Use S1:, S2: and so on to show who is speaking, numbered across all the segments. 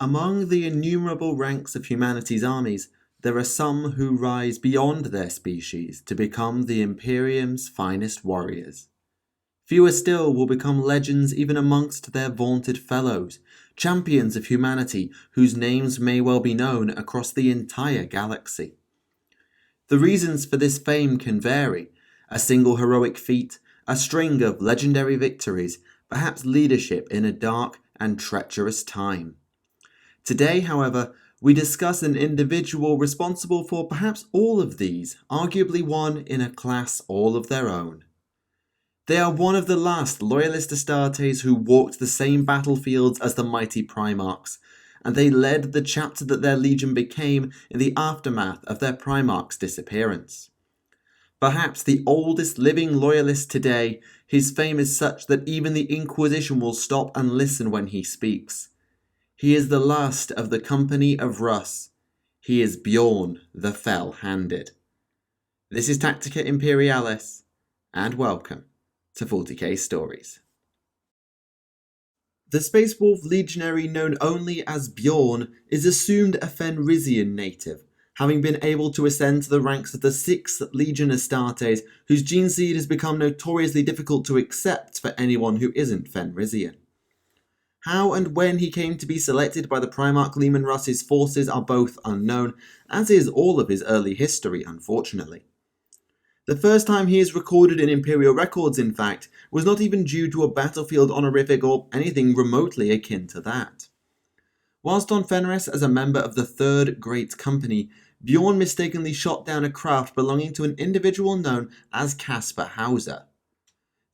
S1: Among the innumerable ranks of humanity's armies, there are some who rise beyond their species to become the Imperium's finest warriors. Fewer still will become legends even amongst their vaunted fellows, champions of humanity whose names may well be known across the entire galaxy. The reasons for this fame can vary: a single heroic feat, a string of legendary victories, perhaps leadership in a dark and treacherous time. Today, however, we discuss an individual responsible for perhaps all of these, arguably one in a class all of their own. They are one of the last Loyalist Astartes who walked the same battlefields as the mighty Primarchs, and they led the chapter that their legion became in the aftermath of their Primarch's disappearance. Perhaps the oldest living Loyalist today, his fame is such that even the Inquisition will stop and listen when he speaks. He is the last of the company of Russ. He is Bjorn the Fell-Handed. This is Tactica Imperialis, and welcome to 40k Stories. The Space Wolf legionary known only as Bjorn is assumed a Fenrisian native, having been able to ascend to the ranks of the 6th Legion Astartes, whose gene seed has become notoriously difficult to accept for anyone who isn't Fenrisian. How and when he came to be selected by the Primarch Leman Russ's forces are both unknown, as is all of his early history, unfortunately. The first time he is recorded in Imperial records, in fact, was not even due to a battlefield honorific or anything remotely akin to that. Whilst on Fenris as a member of the Third Great Company, Bjorn mistakenly shot down a craft belonging to an individual known as Kaspar Hauser.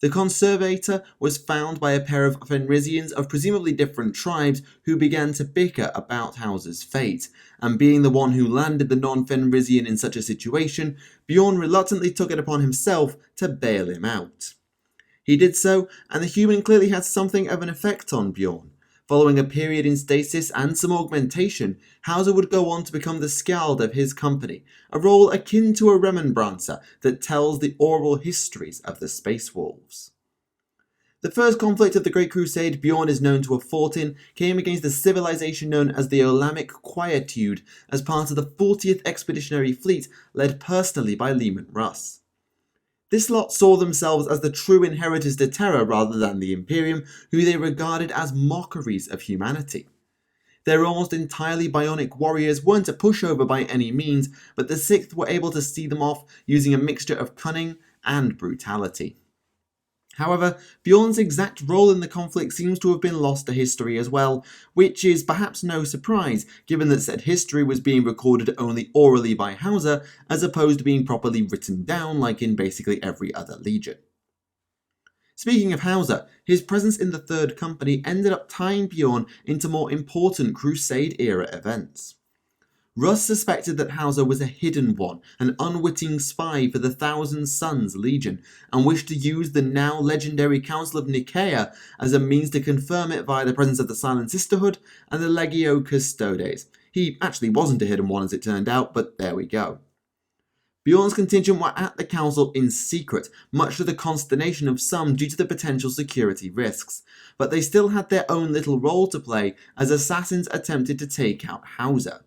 S1: The conservator was found by a pair of Fenrisians of presumably different tribes who began to bicker about Hauser's fate, and being the one who landed the non-Fenrisian in such a situation, Bjorn reluctantly took it upon himself to bail him out. He did so, and the human clearly had something of an effect on Bjorn. Following a period in stasis and some augmentation, Hauser would go on to become the Skald of his company, a role akin to a Remembrancer that tells the oral histories of the Space Wolves. The first conflict of the Great Crusade Bjorn is known to have fought in came against the civilization known as the Olamic Quietude as part of the 40th Expeditionary Fleet led personally by Leman Russ. This lot saw themselves as the true inheritors to Terra rather than the Imperium, who they regarded as mockeries of humanity. Their almost entirely bionic warriors weren't a pushover by any means, but the 6th were able to see them off using a mixture of cunning and brutality. However, Bjorn's exact role in the conflict seems to have been lost to history as well, which is perhaps no surprise, given that said history was being recorded only orally by Hauser, as opposed to being properly written down like in basically every other legion. Speaking of Hauser, his presence in the Third Company ended up tying Bjorn into more important Crusade-era events. Russ suspected that Hauser was a hidden one, an unwitting spy for the Thousand Sons Legion, and wished to use the now legendary Council of Nicaea as a means to confirm it via the presence of the Silent Sisterhood and the Legio Custodes. He actually wasn't a hidden one as it turned out, but there we go. Bjorn's contingent were at the council in secret, much to the consternation of some due to the potential security risks, but they still had their own little role to play as assassins attempted to take out Hauser.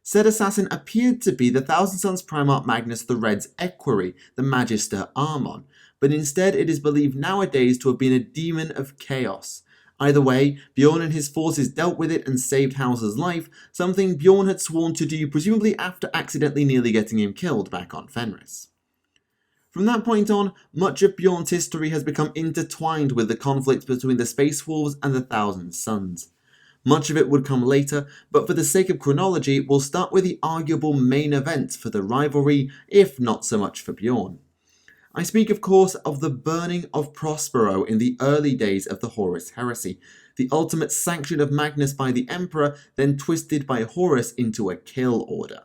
S1: Said assassin appeared to be the Thousand Sons Primarch Magnus the Red's equerry, the Magister Armon, but instead it is believed nowadays to have been a demon of chaos. Either way, Bjorn and his forces dealt with it and saved Hauser's life, something Bjorn had sworn to do presumably after accidentally nearly getting him killed back on Fenris. From that point on, much of Bjorn's history has become intertwined with the conflict between the Space Wolves and the Thousand Sons. Much of it would come later, but for the sake of chronology, we'll start with the arguable main event for the rivalry, if not so much for Bjorn. I speak, of course, of the burning of Prospero in the early days of the Horus Heresy, the ultimate sanction of Magnus by the Emperor, then twisted by Horus into a kill order.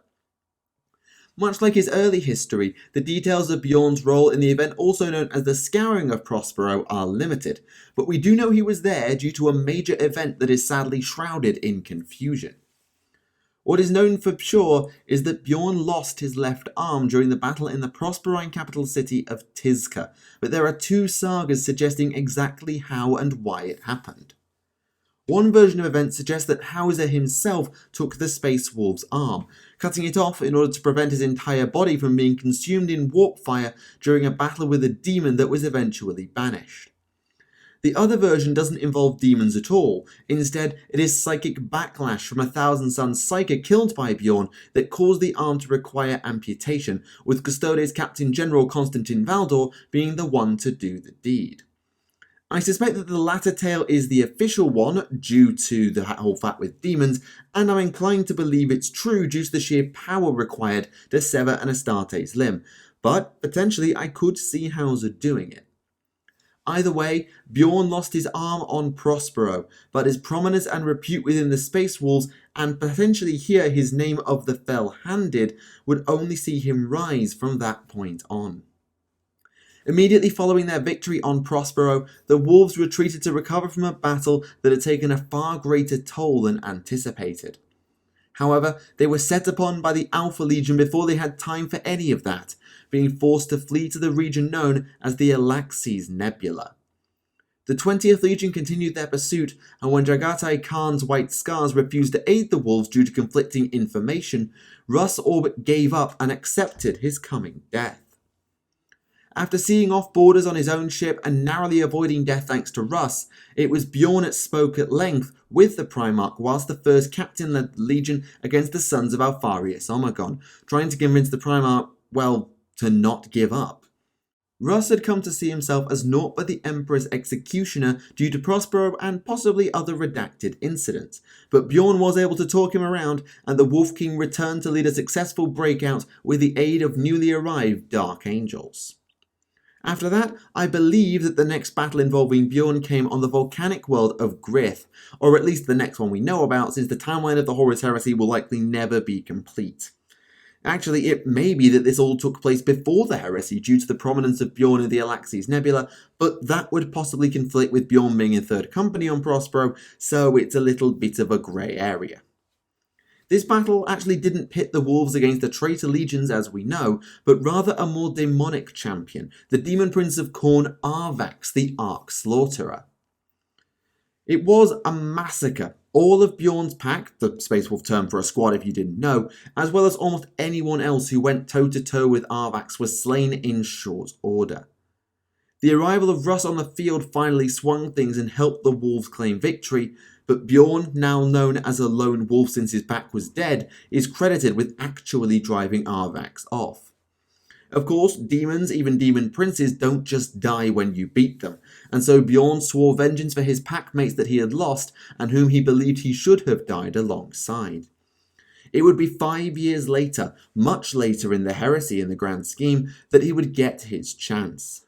S1: Much like his early history, the details of Bjorn's role in the event, also known as the Scouring of Prospero, are limited, but we do know he was there due to a major event that is sadly shrouded in confusion. What is known for sure is that Bjorn lost his left arm during the battle in the Prosperine capital city of Tizca, but there are two sagas suggesting exactly how and why it happened. One version of events suggests that Hauser himself took the Space Wolf's arm, cutting it off in order to prevent his entire body from being consumed in warp fire during a battle with a demon that was eventually banished. The other version doesn't involve demons at all. Instead, it is psychic backlash from a Thousand Suns Psyker killed by Bjorn that caused the arm to require amputation, with Custodes Captain General Constantin Valdor being the one to do the deed. I suspect that the latter tale is the official one, due to the whole fact with demons, and I'm inclined to believe it's true due to the sheer power required to sever an Astarte's limb, but potentially I could see Hauser doing it. Either way, Bjorn lost his arm on Prospero, but his prominence and repute within the Space Wolves, and potentially here his name of the Fell-Handed, would only see him rise from that point on. Immediately following their victory on Prospero, the Wolves retreated to recover from a battle that had taken a far greater toll than anticipated. However, they were set upon by the Alpha Legion before they had time for any of that, being forced to flee to the region known as the Alaxes Nebula. The 20th Legion continued their pursuit, and when Jagatai Khan's White Scars refused to aid the Wolves due to conflicting information, Russ Orbit gave up and accepted his coming death. After seeing off borders on his own ship and narrowly avoiding death thanks to Russ, it was Bjorn that spoke at length with the Primarch whilst the first captain led the Legion against the sons of Alfarius Omegon, trying to convince the Primarch, to not give up. Russ had come to see himself as naught but the Emperor's executioner due to Prospero and possibly other redacted incidents, but Bjorn was able to talk him around, and the Wolf King returned to lead a successful breakout with the aid of newly arrived Dark Angels. After that, I believe that the next battle involving Bjorn came on the volcanic world of Grith, or at least the next one we know about, since the timeline of the Horus Heresy will likely never be complete. Actually, it may be that this all took place before the Heresy due to the prominence of Bjorn in the Alaxes Nebula, but that would possibly conflict with Bjorn being in third company on Prospero, so it's a little bit of a grey area. This battle actually didn't pit the Wolves against the traitor legions as we know, but rather a more demonic champion, the Demon Prince of Khorne Arvax, the Ark Slaughterer. It was a massacre. All of Bjorn's pack, the Space Wolf term for a squad if you didn't know, as well as almost anyone else who went toe-to-toe with Arvax was slain in short order. The arrival of Russ on the field finally swung things and helped the Wolves claim victory, but Bjorn, now known as a lone wolf since his pack was dead, is credited with actually driving Arvax off. Of course, demons, even demon princes, don't just die when you beat them, and so Bjorn swore vengeance for his packmates that he had lost and whom he believed he should have died alongside. It would be 5 years later, much later in the Heresy in the grand scheme, that he would get his chance.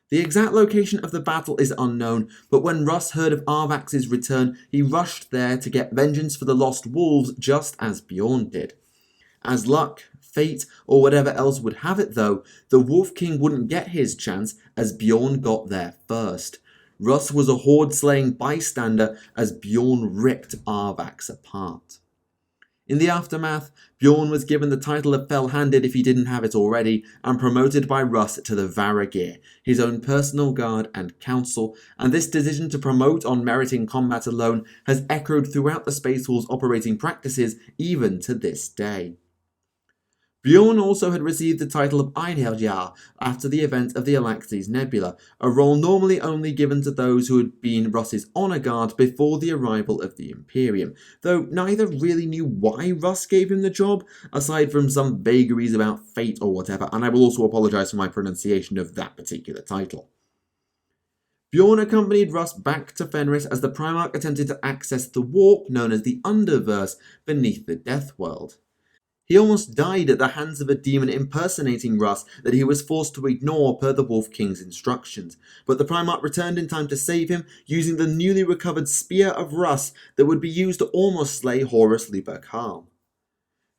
S1: The exact location of the battle is unknown, but when Russ heard of Arvax's return, he rushed there to get vengeance for the lost wolves just as Bjorn did. As luck, fate, or whatever else would have it though, the Wolf King wouldn't get his chance as Bjorn got there first. Russ was a horde-slaying bystander as Bjorn ripped Arvax apart. In the aftermath, Bjorn was given the title of Fell-Handed if he didn't have it already, and promoted by Russ to the Varagir, his own personal guard and council, and this decision to promote on merit in combat alone has echoed throughout the Space Wolves' operating practices even to this day. Bjorn also had received the title of Einherjar after the event of the Alaxes Nebula, a role normally only given to those who had been Russ's honour guard before the arrival of the Imperium, though neither really knew why Russ gave him the job, aside from some vagaries about fate or whatever, and I will also apologise for my pronunciation of that particular title. Bjorn accompanied Russ back to Fenris as the Primarch attempted to access the warp known as the Underverse beneath the Death World. He almost died at the hands of a demon impersonating Russ that he was forced to ignore per the Wolf King's instructions, but the Primarch returned in time to save him using the newly recovered Spear of Russ that would be used to almost slay Horus Lupercal.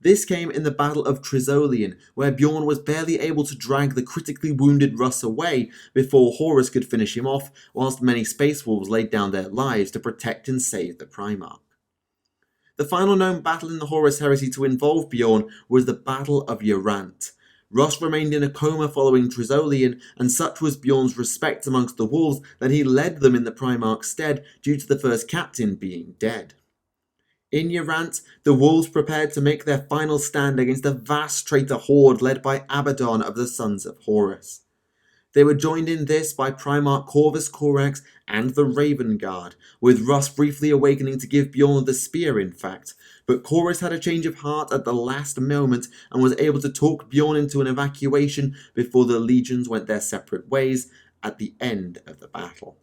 S1: This came in the Battle of Trizolian, where Bjorn was barely able to drag the critically wounded Russ away before Horus could finish him off, whilst many Space Wolves laid down their lives to protect and save the Primarch. The final known battle in the Horus Heresy to involve Bjorn was the Battle of Urant. Russ remained in a coma following Trisolian, and such was Bjorn's respect amongst the wolves that he led them in the Primarch's stead due to the first captain being dead. In Urant, the wolves prepared to make their final stand against a vast traitor horde led by Abaddon of the Sons of Horus. They were joined in this by Primarch Corvus Corax and the Raven Guard, with Russ briefly awakening to give Bjorn the spear in fact, but Corvus had a change of heart at the last moment and was able to talk Bjorn into an evacuation before the legions went their separate ways at the end of the battle.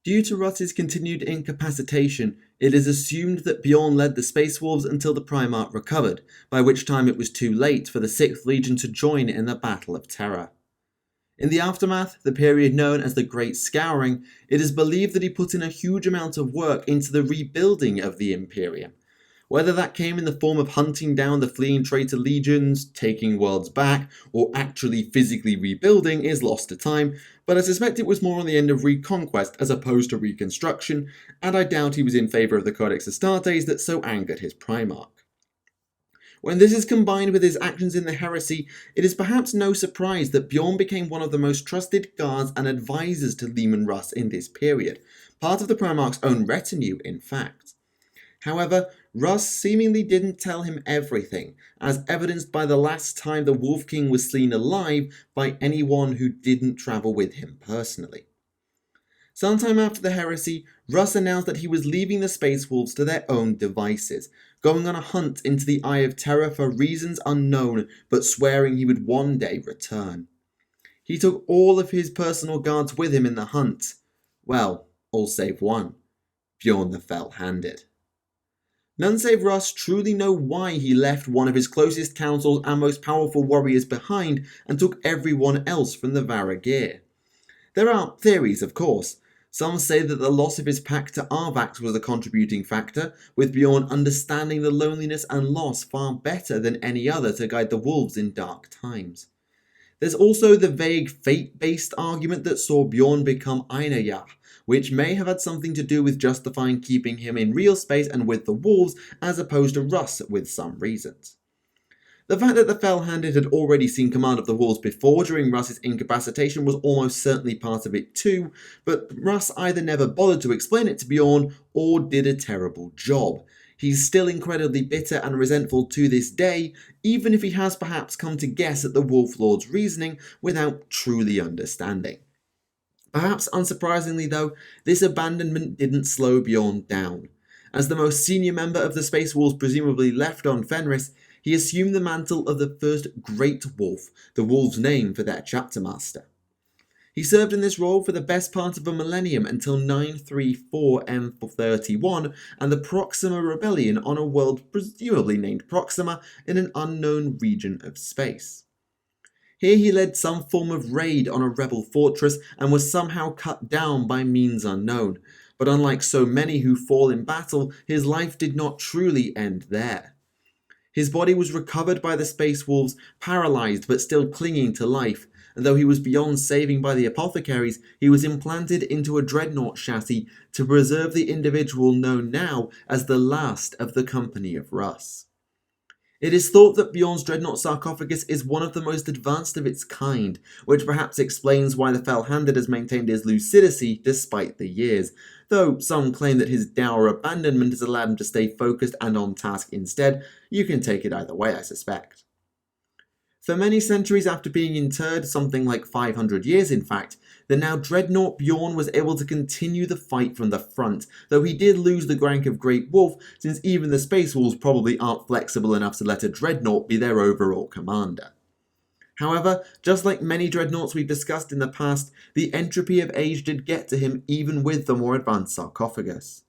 S1: Due to Russ's continued incapacitation, it is assumed that Bjorn led the Space Wolves until the Primarch recovered, by which time it was too late for the 6th Legion to join in the Battle of Terror. In the aftermath, the period known as the Great Scouring, it is believed that he put in a huge amount of work into the rebuilding of the Imperium. Whether that came in the form of hunting down the fleeing traitor legions, taking worlds back, or actually physically rebuilding is lost to time, but I suspect it was more on the end of reconquest as opposed to reconstruction, and I doubt he was in favour of the Codex Astartes that so angered his Primarch. When this is combined with his actions in the Heresy, it is perhaps no surprise that Bjorn became one of the most trusted guards and advisors to Leman Russ in this period, part of the Primarch's own retinue in fact. However, Russ seemingly didn't tell him everything, as evidenced by the last time the Wolf King was seen alive by anyone who didn't travel with him personally. Sometime after the Heresy, Russ announced that he was leaving the Space Wolves to their own devices, going on a hunt into the Eye of Terror for reasons unknown, but swearing he would one day return. He took all of his personal guards with him in the hunt. Well, all save one, Bjorn the Fell-Handed. None save Russ truly know why he left one of his closest councils and most powerful warriors behind and took everyone else from the Varagir. There are theories, of course. Some say that the loss of his pack to Arvax was a contributing factor, with Bjorn understanding the loneliness and loss far better than any other to guide the wolves in dark times. There's also the vague fate-based argument that saw Bjorn become Einarjar, which may have had something to do with justifying keeping him in real space and with the wolves as opposed to Russ with some reasons. The fact that the Fell-Handed had already seen command of the wolves before during Russ's incapacitation was almost certainly part of it too, but Russ either never bothered to explain it to Bjorn or did a terrible job. He's still incredibly bitter and resentful to this day, even if he has perhaps come to guess at the Wolf Lord's reasoning without truly understanding. Perhaps unsurprisingly though, this abandonment didn't slow Bjorn down. As the most senior member of the Space Wolves presumably left on Fenris, he assumed the mantle of the first Great Wolf, the wolves' name for their chapter master. He served in this role for the best part of a millennium until 934 M31 and the Proxima Rebellion on a world presumably named Proxima in an unknown region of space. Here he led some form of raid on a rebel fortress and was somehow cut down by means unknown, but unlike so many who fall in battle, his life did not truly end there. His body was recovered by the Space Wolves, paralysed but still clinging to life, and though he was beyond saving by the apothecaries, he was implanted into a Dreadnought chassis to preserve the individual known now as the last of the Company of Russ. It is thought that Bjorn's Dreadnought sarcophagus is one of the most advanced of its kind, which perhaps explains why the Fell-Handed has maintained his lucidity despite the years, though some claim that his dour abandonment has allowed him to stay focused and on task instead. You can take it either way, I suspect. For many centuries after being interred, something like 500 years in fact, the now Dreadnought Bjorn was able to continue the fight from the front, though he did lose the rank of Great Wolf, since even the Space Wolves probably aren't flexible enough to let a Dreadnought be their overall commander. However, just like many Dreadnoughts we've discussed in the past, the entropy of age did get to him even with the more advanced sarcophagus.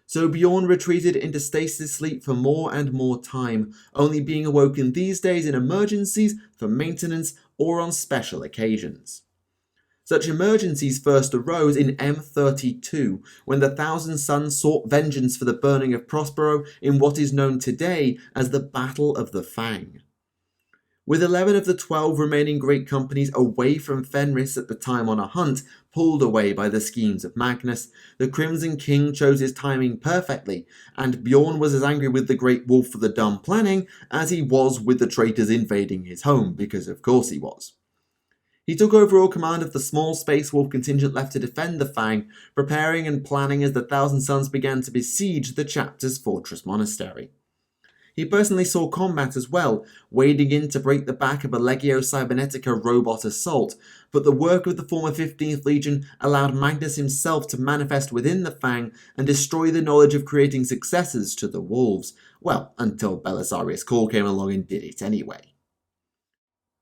S1: So Bjorn retreated into stasis sleep for more and more time, only being awoken these days in emergencies, for maintenance, or on special occasions. Such emergencies first arose in M32, when the Thousand Sons sought vengeance for the burning of Prospero in what is known today as the Battle of the Fang. With 11 of the 12 remaining great companies away from Fenris at the time on a hunt, pulled away by the schemes of Magnus, the Crimson King chose his timing perfectly, and Bjorn was as angry with the Great Wolf for the dumb planning as he was with the traitors invading his home, because of course he was. He took overall command of the small Space Wolf contingent left to defend the Fang, preparing and planning as the Thousand Suns began to besiege the chapter's fortress monastery. He personally saw combat as well, wading in to break the back of a Legio Cybernetica robot assault, but the work of the former 15th Legion allowed Magnus himself to manifest within the Fang and destroy the knowledge of creating successors to the Wolves, well, until Belisarius Cawl came along and did it anyway.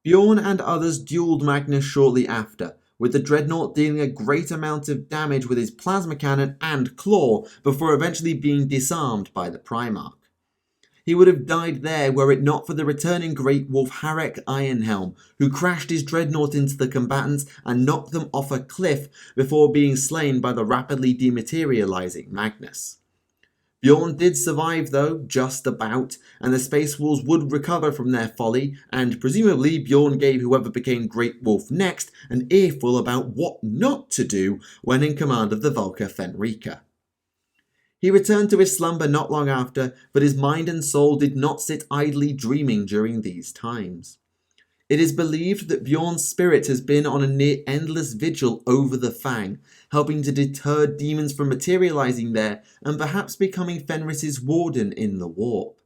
S1: Bjorn and others duelled Magnus shortly after, with the Dreadnought dealing a great amount of damage with his plasma cannon and claw before eventually being disarmed by the Primarch. He would have died there were it not for the returning Great Wolf Harek Ironhelm, who crashed his Dreadnought into the combatants and knocked them off a cliff before being slain by the rapidly dematerializing Magnus. Bjorn did survive though, just about, and the Space Wolves would recover from their folly, and presumably Bjorn gave whoever became Great Wolf next an earful about what not to do when in command of the Volca Fenrica. He returned to his slumber not long after, but his mind and soul did not sit idly dreaming during these times. It is believed that Bjorn's spirit has been on a near endless vigil over the Fang, helping to deter demons from materializing there and perhaps becoming Fenris's warden in the warp.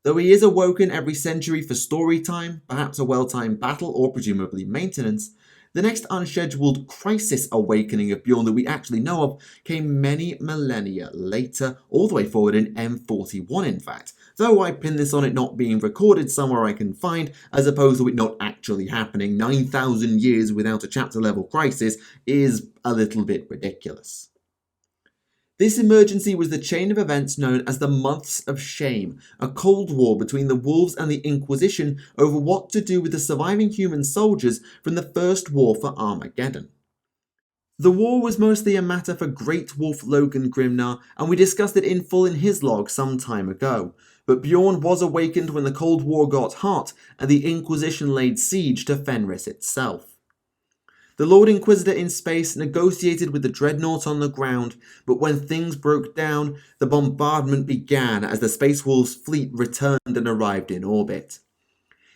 S1: Though he is awoken every century for story time, perhaps a well-timed battle or presumably maintenance, the next unscheduled crisis awakening of Bjorn that we actually know of came many millennia later, all the way forward in M41 in fact, though I pin this on it not being recorded somewhere I can find, as opposed to it not actually happening 9,000 years without a chapter level crisis is a little bit ridiculous. This emergency was the chain of events known as the Months of Shame, a cold war between the Wolves and the Inquisition over what to do with the surviving human soldiers from the First War for Armageddon. The war was mostly a matter for Great Wolf Logan Grimnar, and we discussed it in full in his log some time ago, but Bjorn was awakened when the Cold War got hot and the Inquisition laid siege to Fenris itself. The Lord Inquisitor in space negotiated with the Dreadnought on the ground, but when things broke down, the bombardment began as the Space Wolves' fleet returned and arrived in orbit.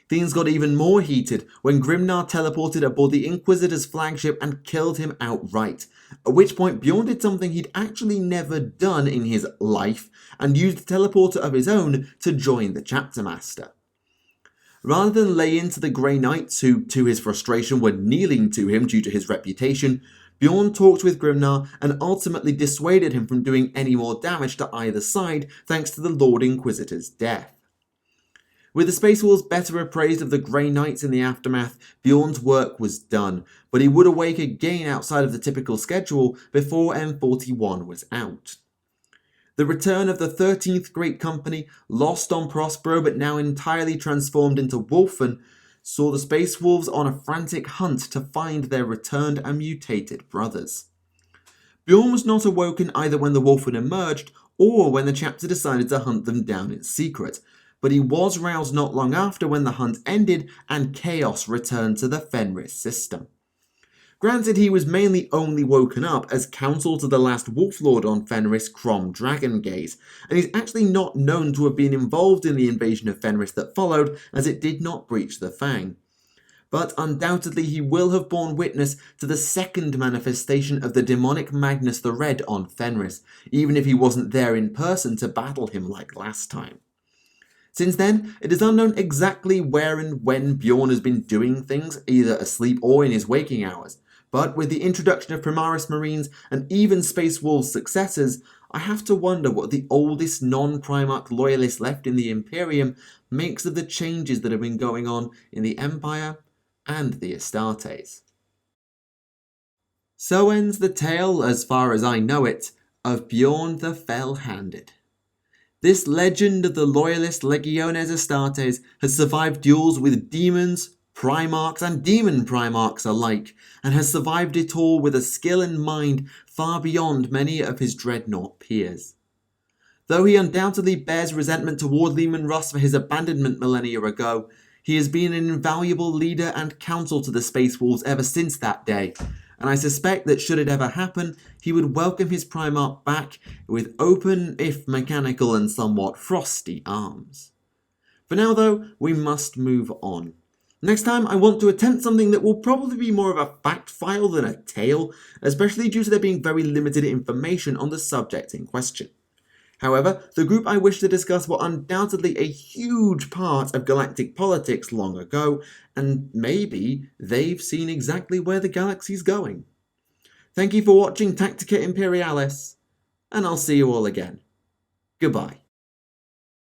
S1: Things got even more heated when Grimnar teleported aboard the Inquisitor's flagship and killed him outright, at which point Bjorn did something he'd actually never done in his life and used a teleporter of his own to join the Chapter Master. Rather than lay into the Grey Knights, who, to his frustration, were kneeling to him due to his reputation, Bjorn talked with Grimnar and ultimately dissuaded him from doing any more damage to either side thanks to the Lord Inquisitor's death. With the Space Wolves better appraised of the Grey Knights in the aftermath, Bjorn's work was done, but he would awake again outside of the typical schedule before M41 was out. The return of the 13th Great Company, lost on Prospero but now entirely transformed into Wolfen, saw the Space Wolves on a frantic hunt to find their returned and mutated brothers. Bjorn was not awoken either when the Wolfen emerged or when the chapter decided to hunt them down in secret, but he was roused not long after when the hunt ended and chaos returned to the Fenris system. Granted, he was mainly only woken up as counsel to the last Wolf Lord on Fenris, Crom Dragongaze, and he's actually not known to have been involved in the invasion of Fenris that followed, as it did not breach the Fang. But undoubtedly he will have borne witness to the second manifestation of the demonic Magnus the Red on Fenris, even if he wasn't there in person to battle him like last time. Since then, it is unknown exactly where and when Bjorn has been doing things, either asleep or in his waking hours. But with the introduction of Primaris Marines and even Space Wolves' successors, I have to wonder what the oldest non-Primarch loyalist left in the Imperium makes of the changes that have been going on in the Empire and the Astartes. So ends the tale, as far as I know it, of Bjorn the Fell-Handed. This legend of the loyalist Legiones Astartes has survived duels with demons, Primarchs and demon Primarchs alike, and has survived it all with a skill and mind far beyond many of his Dreadnought peers. Though he undoubtedly bears resentment toward Leman Russ for his abandonment millennia ago, He has been an invaluable leader and counsel to the Space Wolves ever since that day, and I suspect that should it ever happen, he would welcome his Primarch back with open, if mechanical and somewhat frosty arms. For now though, we must move on. Next time I want to attempt something that will probably be more of a fact file than a tale, especially due to there being very limited information on the subject in question. However, the group I wish to discuss were undoubtedly a huge part of galactic politics long ago, and maybe they've seen exactly where the galaxy's going. Thank you for watching Tactica Imperialis, and I'll see you all again. Goodbye.